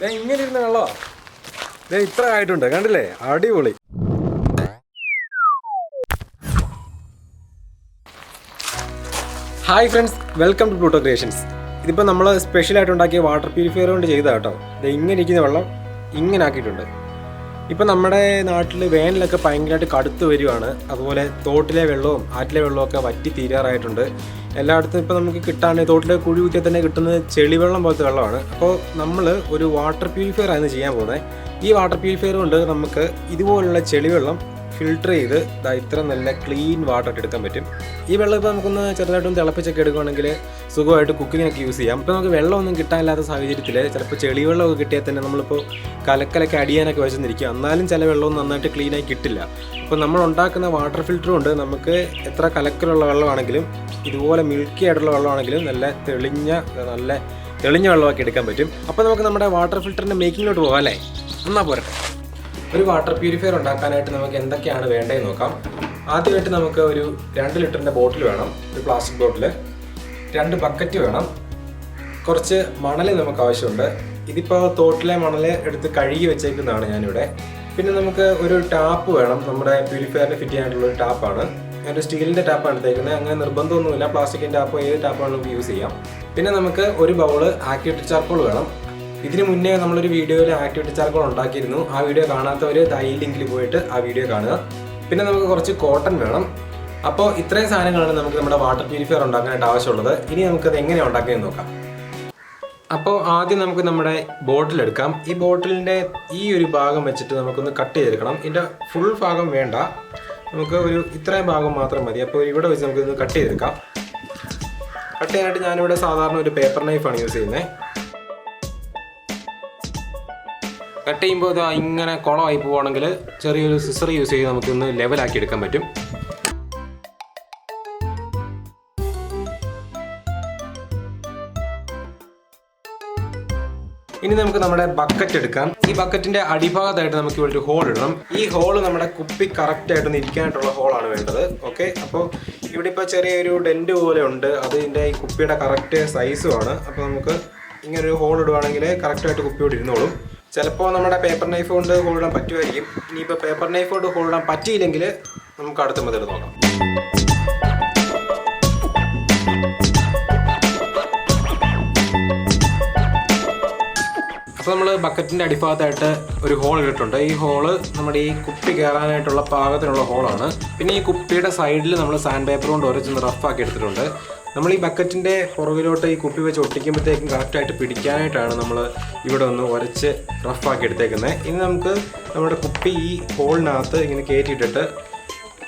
ഇങ്ങനെ ഇരുന്ന വെള്ളമാ ഇത്ര ആയിട്ടുണ്ട് കണ്ടില്ലേ, അടിപൊളി. Hi friends, welcome to Pluto creations. ഇതിപ്പോൾ നമ്മൾ സ്പെഷ്യലായിട്ട് ഉണ്ടാക്കിയ വാട്ടർ പ്യൂരിഫയർ കൊണ്ട് ചെയ്തതാണ് കേട്ടോ. ഇത് ഇങ്ങനെ ഇരിക്കുന്ന വെള്ളം ഇങ്ങനെ ആക്കിയിട്ടുണ്ട്. ഇപ്പം നമ്മുടെ നാട്ടിൽ വേനലൊക്കെ ഭയങ്കരമായിട്ട് കടുത്ത് വരുവാണ്. അതുപോലെ തോട്ടിലെ വെള്ളവും ആറ്റിലെ വെള്ളവും ഒക്കെ വറ്റി തീരാറായിട്ടുണ്ട്. എല്ലായിടത്തും ഇപ്പോൾ നമുക്ക് കിട്ടാണ്ട് തോട്ടിലെ കുഴി കുത്തിയാൽ തന്നെ കിട്ടുന്നത് ചെളിവെള്ളം പോലത്തെ വെള്ളമാണ്. അപ്പോൾ നമ്മൾ ഒരു വാട്ടർ പ്യൂരിഫയർ ആണ് ചെയ്യാൻ പോകുന്നത്. ഈ വാട്ടർ പ്യൂരിഫയർ കൊണ്ട് നമുക്ക് ഇതുപോലുള്ള ചെളിവെള്ളം ഫിൽട്ടർ ചെയ്ത് ഇത്ര നല്ല ക്ലീൻ വാട്ടർ എടുക്കാൻ പറ്റും. ഈ വെള്ളം ഇപ്പോൾ നമുക്കൊന്ന് ചെറുതായിട്ടൊന്ന് തിളപ്പിച്ചൊക്കെ എടുക്കുകയാണെങ്കിൽ സുഖമായിട്ട് കുക്കിങ്ങിനൊക്കെ യൂസ് ചെയ്യാം. ഇപ്പോൾ നമുക്ക് വെള്ളമൊന്നും കിട്ടാനില്ലാത്ത സാഹചര്യത്തിൽ ചിലപ്പോൾ ചെളിവെള്ളമൊക്കെ കിട്ടിയാൽ തന്നെ നമ്മളിപ്പോൾ കലക്കലൊക്കെ അടിയാനൊക്കെ വെച്ചെന്നിരിക്കും. എന്നാലും ചില വെള്ളമൊന്നും നന്നായിട്ട് ക്ലീനായി കിട്ടില്ല. അപ്പോൾ നമ്മൾ ഉണ്ടാക്കുന്ന വാട്ടർ ഫിൽറ്റർ കൊണ്ട് നമുക്ക് എത്ര കലക്കലുള്ള വെള്ളമാണെങ്കിലും ഇതുപോലെ മിൽക്കി ആയിട്ടുള്ള വെള്ളമാണെങ്കിലും നല്ല തെളിഞ്ഞ വെള്ളമാക്കി എടുക്കാൻ പറ്റും. അപ്പോൾ നമുക്ക് നമ്മുടെ വാട്ടർ ഫിൽറ്ററിൻ്റെ മേക്കിങ്ങിലോട്ട് പോകാം അല്ലേ? എന്നാൽ പോരട്ടെ. ഒരു വാട്ടർ പ്യൂരിഫയർ ഉണ്ടാക്കാനായിട്ട് നമുക്ക് എന്തൊക്കെയാണ് വേണ്ടതെന്ന് നോക്കാം. ആദ്യമായിട്ട് നമുക്ക് ഒരു 2 ലിറ്ററിൻ്റെ ബോട്ടിൽ വേണം, ഒരു പ്ലാസ്റ്റിക് ബോട്ടിൽ. 2 ബക്കറ്റ് വേണം. കുറച്ച് മണൽ നമുക്ക് ആവശ്യമുണ്ട്. ഇതിപ്പോൾ തോട്ടിലെ മണൽ എടുത്ത് കഴുകി വെച്ചേക്കുന്നതാണ് ഞാനിവിടെ. പിന്നെ നമുക്ക് ഒരു ടാപ്പ് വേണം. നമ്മുടെ പ്യൂരിഫയറിന് ഫിറ്റ് ചെയ്യാനായിട്ടുള്ള ഒരു ടാപ്പാണ്. ഞാനൊരു സ്റ്റീലിൻ്റെ ടാപ്പാണ് എടുത്തേക്കുന്നത്. അങ്ങനെ നിർബന്ധമൊന്നുമില്ല, പ്ലാസ്റ്റിക്കിൻ്റെ ടാപ്പോ ഏത് ടാപ്പാണ് നമുക്ക് യൂസ് ചെയ്യാം. പിന്നെ നമുക്ക് ഒരു ബൗള് ആക്ടിവേറ്റഡ് ചാർക്കോൾ വേണം. ഇതിന് മുന്നേ നമ്മളൊരു വീഡിയോയിൽ ആക്ടിവേറ്റഡ് ചാർക്കോൾ ഉണ്ടാക്കിയിരുന്നു. ആ വീഡിയോ കാണാത്തവർ ഈ ലിങ്കിൽ പോയിട്ട് ആ വീഡിയോ കാണുക. പിന്നെ നമുക്ക് കുറച്ച് കോട്ടൺ വേണം. അപ്പോൾ ഇത്രയും സാധനങ്ങളാണ് നമുക്ക് നമ്മുടെ വാട്ടർ പ്യൂരിഫയർ ഉണ്ടാക്കാനായിട്ട് ആവശ്യമുള്ളത്. ഇനി നമുക്കത് എങ്ങനെയാണ് ഉണ്ടാക്കിയെന്ന് നോക്കാം. അപ്പോൾ ആദ്യം നമുക്ക് നമ്മുടെ ബോട്ടിൽ എടുക്കാം. ഈ ബോട്ടിലിൻ്റെ ഈ ഒരു ഭാഗം വെച്ചിട്ട് നമുക്കൊന്ന് കട്ട് ചെയ്തെടുക്കണം. ഇതിൻ്റെ ഫുൾ ഭാഗം വേണ്ട, നമുക്ക് ഒരു ഇത്രയും ഭാഗം മാത്രം മതി. അപ്പോൾ ഇവിടെ വെച്ച് നമുക്കിതൊന്ന് കട്ട് ചെയ്തെടുക്കാം. കട്ട് ചെയ്യാനായിട്ട് ഞാനിവിടെ സാധാരണ ഒരു പേപ്പർ നൈഫാണ് യൂസ് ചെയ്യുന്നത്. കട്ട് ചെയ്യുമ്പോൾ ഇത് ഇങ്ങനെ കുളമായി പോവുകയാണെങ്കിൽ ചെറിയൊരു സിസർ യൂസ് ചെയ്ത് നമുക്കൊന്ന് ലെവലാക്കി എടുക്കാൻ പറ്റും. ഇനി നമുക്ക് നമ്മുടെ ബക്കറ്റ് എടുക്കാം. ഈ ബക്കറ്റിന്റെ അടിഭാഗത്തായിട്ട് നമുക്ക് ഇവിടെ ഒരു ഹോൾ ഇടണം. ഈ ഹോള് നമ്മുടെ കുപ്പി കറക്റ്റ് ആയിട്ടൊന്ന് ഇരിക്കാനായിട്ടുള്ള ഹോളാണ് വേണ്ടത്. ഓക്കെ, അപ്പോൾ ഇവിടെ ഇപ്പോൾ ചെറിയൊരു ഡെന്റ് പോലെ ഉണ്ട്. അത് ഇതിൻ്റെ ഈ കുപ്പിയുടെ കറക്റ്റ് സൈസുമാണ്. അപ്പോൾ നമുക്ക് ഇങ്ങനൊരു ഹോൾ ഇടുവാണെങ്കിൽ കറക്റ്റായിട്ട് കുപ്പിയോട് ഇരുന്നോളും. ചിലപ്പോൾ നമ്മുടെ പേപ്പർ നൈഫ് കൊണ്ട് ഹോൾഡാൻ പറ്റുമായിരിക്കും. ഇനിയിപ്പോൾ പേപ്പർ നൈഫ് കൊണ്ട് ഹോൾഡാൻ പറ്റിയില്ലെങ്കിൽ നമുക്ക് അടുത്ത മെത്തേഡ് നോക്കാം. അപ്പോൾ നമ്മൾ ബക്കറ്റിൻ്റെ അടിഭാഗത്തായിട്ട് ഒരു ഹോൾ ഇട്ടിട്ടുണ്ട്. ഈ ഹോള് നമ്മുടെ ഈ കുപ്പി കയറാനായിട്ടുള്ള പാകത്തിനുള്ള ഹോളാണ്. പിന്നെ ഈ കുപ്പിയുടെ സൈഡിൽ നമ്മൾ സാൻഡ് പേപ്പർ കൊണ്ട് ഉരച്ചൊന്ന് റഫാക്കി എടുത്തിട്ടുണ്ട്. നമ്മൾ ഈ ബക്കറ്റിൻ്റെ പുറകിലോട്ട് ഈ കുപ്പി വെച്ച് ഒട്ടിക്കുമ്പോഴത്തേക്കും കറക്റ്റായിട്ട് പിടിക്കാനായിട്ടാണ് നമ്മൾ ഇവിടെ ഒന്ന് ഉരച്ച് റഫാക്കി എടുത്തേക്കുന്നത്. ഇനി നമുക്ക് നമ്മുടെ കുപ്പി ഈ ഹോളിനകത്ത് ഇങ്ങനെ കയറ്റിയിട്ടിട്ട്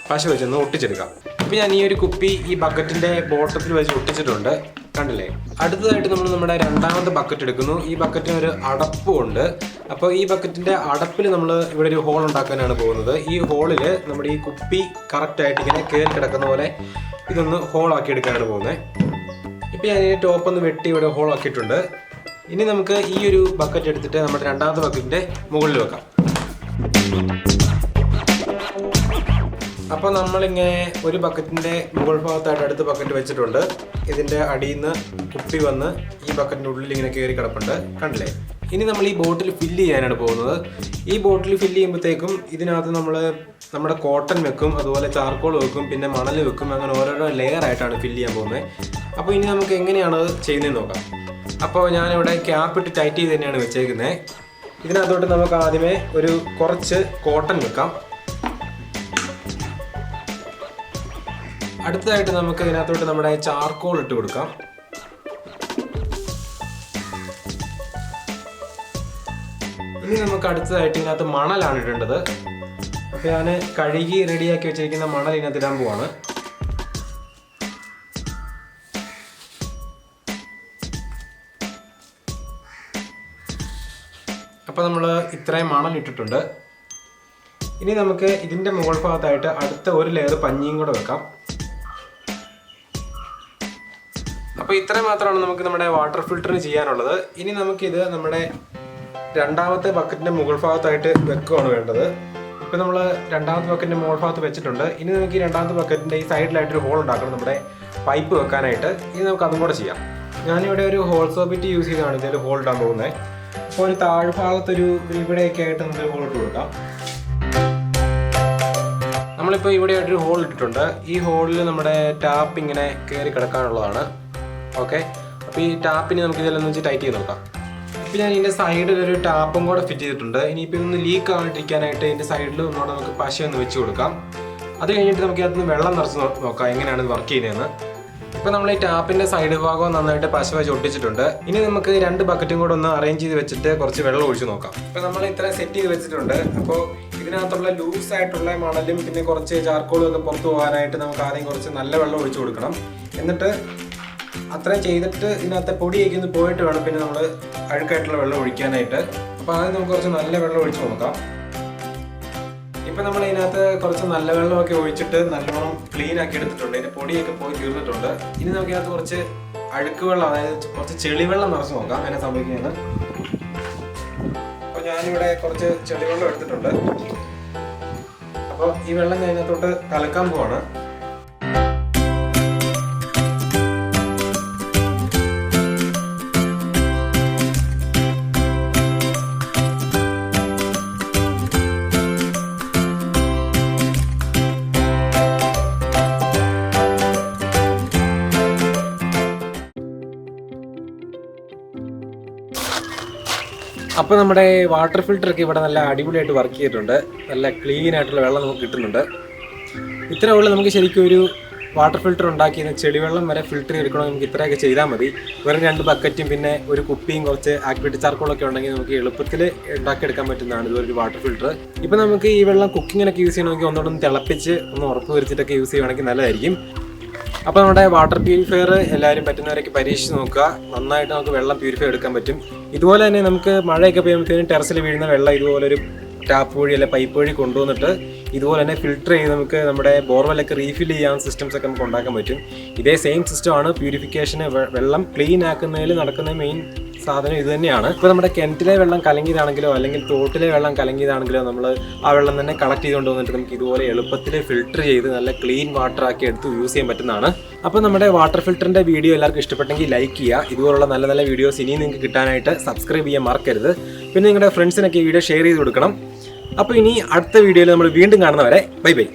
പശ വെച്ചൊന്ന് ഒട്ടിച്ചെടുക്കാം. ഇപ്പോൾ ഞാൻ ഈ ഒരു കുപ്പി ഈ ബക്കറ്റിൻ്റെ ബോട്ടത്തിൽ വെച്ച് ഒട്ടിച്ചിട്ടുണ്ട്, കണ്ടില്ലേ? അടുത്തതായിട്ട് നമ്മൾ നമ്മുടെ രണ്ടാമത്തെ ബക്കറ്റ് എടുക്കുന്നു. ഈ ബക്കറ്റിന് ഒരു അടപ്പുണ്ട്. അപ്പോൾ ഈ ബക്കറ്റിൻ്റെ അടപ്പിൽ നമ്മൾ ഇവിടെ ഒരു ഹോൾ ഉണ്ടാക്കാനാണ് പോകുന്നത്. ഈ ഹോളിൽ നമ്മുടെ ഈ കുപ്പി കറക്റ്റായിട്ട് ഇങ്ങനെ കയറി കിടക്കുന്ന പോലെ ഇതൊന്ന് ഹോളാക്കി എടുക്കാനാണ് പോകുന്നത്. ഇപ്പോൾ ഞാൻ ഈ ടോപ്പ് ഒന്ന് വെട്ടി ഇവിടെ ഹോളാക്കിയിട്ടുണ്ട്. ഇനി നമുക്ക് ഈ ഒരു ബക്കറ്റ് എടുത്തിട്ട് നമ്മുടെ രണ്ടാമത്തെ ബക്കറ്റിൻ്റെ മുകളിൽ വെക്കാം. അപ്പോൾ നമ്മളിങ്ങനെ ഒരു ബക്കറ്റിൻ്റെ മുകൾ ഭാഗത്തായിട്ട് അടുത്ത ബക്കറ്റ് വെച്ചിട്ടുണ്ട്. ഇതിൻ്റെ അടിയിൽ നിന്ന് കുപ്പി വന്ന് ഈ ബക്കറ്റിൻ്റെ ഉള്ളിൽ ഇങ്ങനെ കയറി കിടപ്പുണ്ട്, കണ്ടില്ലേ? ഇനി നമ്മൾ ഈ ബോട്ടിൽ ഫില്ല് ചെയ്യാനാണ് പോകുന്നത്. ഈ ബോട്ടിൽ ഫില്ല് ചെയ്യുമ്പോഴത്തേക്കും ഇതിനകത്ത് നമ്മൾ നമ്മുടെ കോട്ടൺ വെക്കും, അതുപോലെ ചാർക്കോൾ വെക്കും, പിന്നെ മണൽ വെക്കും. അങ്ങനെ ഓരോരോ ലെയർ ആയിട്ടാണ് ഫില്ല് ചെയ്യാൻ പോകുന്നത്. അപ്പോൾ ഇനി നമുക്ക് എങ്ങനെയാണ് ചെയ്യുന്നതെന്ന് നോക്കാം. അപ്പോൾ ഞാനിവിടെ ക്യാപ്പ് ഇട്ട് ടൈറ്റ് ചെയ്ത് തന്നെയാണ് വെച്ചേക്കുന്നത്. ഇതിനകത്തോട്ട് നമുക്ക് ആദ്യമേ ഒരു കുറച്ച് കോട്ടൺ വെക്കാം. അടുത്തതായിട്ട് നമുക്ക് ഇതിനകത്തോട്ട് നമ്മുടെ ചാർക്കോൾ ഇട്ട് കൊടുക്കാം. ഇനി നമുക്ക് അടുത്തതായിട്ട് ഇതിനകത്ത് മണലാണ് ഇടേണ്ടത്. അപ്പോൾ ഞാൻ കഴുകി റെഡിയാക്കി വെച്ചിരിക്കുന്ന മണൽ ഇതിനകത്ത് ഇടാൻ പോവാണ്. അപ്പോൾ നമ്മൾ ഇത്രയും മണൽ ഇട്ടിട്ടുണ്ട്. ഇനി നമുക്ക് ഇതിൻ്റെ മുകൾ ഭാഗത്തായിട്ട് അടുത്ത ഒരു ലെയർ പഞ്ഞിയും കൂടെ വെക്കാം. അപ്പോൾ ഇത്രയും മാത്രമാണ് നമുക്ക് നമ്മുടെ വാട്ടർ ഫിൽറ്ററിന് ചെയ്യാനുള്ളത്. ഇനി നമുക്കിത് നമ്മുടെ രണ്ടാമത്തെ ബക്കറ്റിൻ്റെ മുകൾ ഭാഗത്തായിട്ട് വെക്കുകയാണ് വേണ്ടത്. ഇപ്പോൾ നമ്മൾ രണ്ടാമത്തെ ബക്കറ്റിൻ്റെ മുകൾ ഭാഗത്ത് വെച്ചിട്ടുണ്ട്. ഇനി നമുക്ക് ഈ രണ്ടാമത്തെ ബക്കറ്റിൻ്റെ ഈ സൈഡിലായിട്ടൊരു ഹോൾ ഉണ്ടാക്കണം നമ്മുടെ പൈപ്പ് വെക്കാനായിട്ട്. ഇനി നമുക്ക് അതും കൂടെ ചെയ്യാം. ഞാനിവിടെ ഒരു ഹോൾ സോക്കറ്റ് യൂസ് ചെയ്താണ് ഇതിൽ ഹോൾ ഇടാൻ പോകുന്നത്. അപ്പോൾ ഒരു താഴ്ഭാഗത്തൊരു ഇവിടെയൊക്കെ ആയിട്ട് നമുക്ക് ഹോൾ ഇട്ട് കൊടുക്കാം. നമ്മളിപ്പോൾ ഇവിടെ ആയിട്ടൊരു ഹോൾ ഇട്ടിട്ടുണ്ട്. ഈ ഹോളിൽ നമ്മുടെ ടാപ്പ് ഇങ്ങനെ കയറി കിടക്കാനുള്ളതാണ്. ഓക്കെ, അപ്പോൾ ഈ ടാപ്പിന് നമുക്ക് ഇതെല്ലാം വെച്ച് ടൈറ്റ് ചെയ്ത് നോക്കാം. ഇപ്പോൾ ഞാൻ ഇതിൻ്റെ സൈഡിൽ ഒരു ടാപ്പും കൂടെ ഫിറ്റ് ചെയ്തിട്ടുണ്ട്. ഇനിയിപ്പോൾ ഒന്ന് ലീക്ക് ആകാണ്ടിരിക്കാനായിട്ട് ഇതിൻ്റെ സൈഡിൽ ഒന്നുകൂടെ നമുക്ക് പശ ഒന്ന് വെച്ച് കൊടുക്കാം. അത് കഴിഞ്ഞിട്ട് നമുക്ക് അതിന് വെള്ളം നിറച്ച് നോക്കാം എങ്ങനെയാണ് ഇത് വർക്ക് ചെയ്യുന്നതെന്ന്. ഇപ്പോൾ നമ്മൾ ഈ ടാപ്പിൻ്റെ സൈഡ് ഭാഗം നന്നായിട്ട് പശ വെച്ച് ഒട്ടിച്ചിട്ടുണ്ട്. ഇനി നമുക്ക് 2 ബക്കറ്റും കൂടെ ഒന്ന് അറേഞ്ച് ചെയ്ത് വെച്ചിട്ട് കുറച്ച് വെള്ളം ഒഴിച്ച് നോക്കാം. ഇപ്പോൾ നമ്മൾ ഇത്ര സെറ്റ് ചെയ്ത് വെച്ചിട്ടുണ്ട്. അപ്പോൾ ഇതിനകത്തുള്ള ലൂസ് ആയിട്ടുള്ള മണലും പിന്നെ കുറച്ച് ചാർക്കോളും ഒക്കെ പുറത്ത് പോകാനായിട്ട് നമുക്ക് ആദ്യം കുറച്ച് നല്ല വെള്ളം ഒഴിച്ചു കൊടുക്കണം. എന്നിട്ട് അത്രയും ചെയ്തിട്ട് ഇതിനകത്തെ പൊടിയൊക്കെ ഒന്ന് പോയിട്ട് വേണം പിന്നെ നമ്മൾ അഴുക്കായിട്ടുള്ള വെള്ളം ഒഴിക്കാനായിട്ട്. അപ്പോൾ ആദ്യം നമുക്ക് കുറച്ച് നല്ല വെള്ളം ഒഴിച്ച് നോക്കാം. ഇപ്പം നമ്മൾ ഇതിനകത്ത് കുറച്ച് നല്ല വെള്ളമൊക്കെ ഒഴിച്ചിട്ട് നല്ലോണം ക്ലീൻ ആക്കി എടുത്തിട്ടുണ്ട്. ഇതിൻ്റെ പൊടിയൊക്കെ പോയി തീർന്നിട്ടുണ്ട്. ഇനി നമുക്ക് ഇതിനകത്ത് കുറച്ച് അഴുക്ക് വെള്ളം, അതായത് കുറച്ച് ചെളിവെള്ളം നിറച്ച് നോക്കാം എന്നെ സംഭവിക്കുന്നത്. അപ്പോൾ ഞാനിവിടെ കുറച്ച് ചെളിവെള്ളം എടുത്തിട്ടുണ്ട്. അപ്പോൾ ഈ വെള്ളം ഞാൻ ഇതിനകത്തോട്ട് കലക്കാൻ പോവാണ്. അപ്പോൾ നമ്മുടെ വാട്ടർ ഫിൽറ്ററൊക്കെ ഇവിടെ നല്ല അടിപൊളിയായിട്ട് വർക്ക് ചെയ്തിട്ടുണ്ട്. നല്ല ക്ലീൻ ആയിട്ടുള്ള വെള്ളം നമുക്ക് കിട്ടുന്നുണ്ട്. ഇത്രയേ ഉള്ളൂ. നമുക്ക് ശരിക്കും ഒരു വാട്ടർ ഫിൽറ്റർ ഉണ്ടാക്കിയത് ചെളിവെള്ളം വരെ ഫിൽറ്റർ എടുക്കണമെങ്കിൽ നമുക്ക് ഇത്രയൊക്കെ ചെയ്താൽ മതി. വെറും 2 ബക്കറ്റും പിന്നെ ഒരു കുപ്പിയും കുറച്ച് ആക്ടിവിറ്റി ചാർക്കോളൊക്കെ ഉണ്ടെങ്കിൽ നമുക്ക് എളുപ്പത്തിൽ ഉണ്ടാക്കിയെടുക്കാൻ പറ്റുന്നതാണ് ഇതൊരു വാട്ടർ ഫിൽറ്റർ. ഇപ്പോൾ നമുക്ക് ഈ വെള്ളം കുക്കിങ്ങിനൊക്കെ യൂസ് ചെയ്യണമെങ്കിൽ ഒന്നുകൂടെ ഒന്ന് തിളപ്പിച്ച് ഒന്ന് ഉറപ്പ് വരുത്തിയിട്ടൊക്കെ യൂസ് ചെയ്യുകയാണെങ്കിൽ നല്ലതായിരിക്കും. അപ്പോൾ നമ്മുടെ വാട്ടർ പ്യൂരിഫയർ എല്ലാവരും പറ്റുന്നവരൊക്കെ പരീക്ഷിച്ച് നോക്കുക. നന്നായിട്ട് നമുക്ക് വെള്ളം പ്യൂരിഫൈ എടുക്കാൻ പറ്റും. ഇതുപോലെ തന്നെ നമുക്ക് മഴയൊക്കെ പെയ്യുമ്പോഴത്തേനും ടെറസിൽ വീഴുന്ന വെള്ളം ഇതുപോലൊരു ടാപ്പ് വഴി അല്ലെ പൈപ്പ് വഴി കൊണ്ടുവന്നിട്ട് ഇതുപോലെ തന്നെ ഫിൽറ്റർ ചെയ്ത് നമുക്ക് നമ്മുടെ ബോർവെല്ലൊക്കെ റീഫിൽ ചെയ്യാൻ സിസ്റ്റംസ് ഒക്കെ നമുക്ക് ഉണ്ടാക്കാൻ പറ്റും. ഇതേ സെയിം സിസ്റ്റമാണ് പ്യൂരിഫിക്കേഷന്, വെള്ളം ക്ലീൻ ആക്കുന്നതിൽ നടക്കുന്ന മെയിൻ സാധനം ഇത് തന്നെയാണ്. ഇപ്പോൾ നമ്മുടെ കിണറ്റിലെ വെള്ളം കലങ്ങിയതാണെങ്കിലോ അല്ലെങ്കിൽ തോട്ടിലെ വെള്ളം കലങ്ങിയതാണെങ്കിലോ നമ്മൾ ആ വെള്ളം തന്നെ കളക്ട് ചെയ്തുകൊണ്ട് വന്നിട്ട് നമുക്ക് ഇതുപോലെ എളുപ്പത്തിൽ ഫിൽറ്റർ ചെയ്ത് നല്ല ക്ലീൻ വാട്ടർ ആക്കി എടുത്ത് യൂസ് ചെയ്യാൻ പറ്റുന്നതാണ്. അപ്പോൾ നമ്മുടെ വാട്ടർ ഫിൽറ്ററിൻ്റെ വീഡിയോ എല്ലാവർക്കും ഇഷ്ടപ്പെട്ടെങ്കിൽ ലൈക്ക് ചെയ്യുക. ഇതുപോലുള്ള നല്ല നല്ല വീഡിയോസ് ഇനിയും നിങ്ങൾക്ക് കിട്ടാനായിട്ട് സബ്സ്ക്രൈബ് ചെയ്യാൻ മറക്കരുത്. പിന്നെ നിങ്ങളുടെ ഫ്രണ്ട്സിനൊക്കെ ഈ വീഡിയോ ഷെയർ ചെയ്ത് കൊടുക്കണം. അപ്പോൾ ഇനി അടുത്ത വീഡിയോയിൽ നമ്മൾ വീണ്ടും കാണുന്നവരെ ബൈ ബൈ.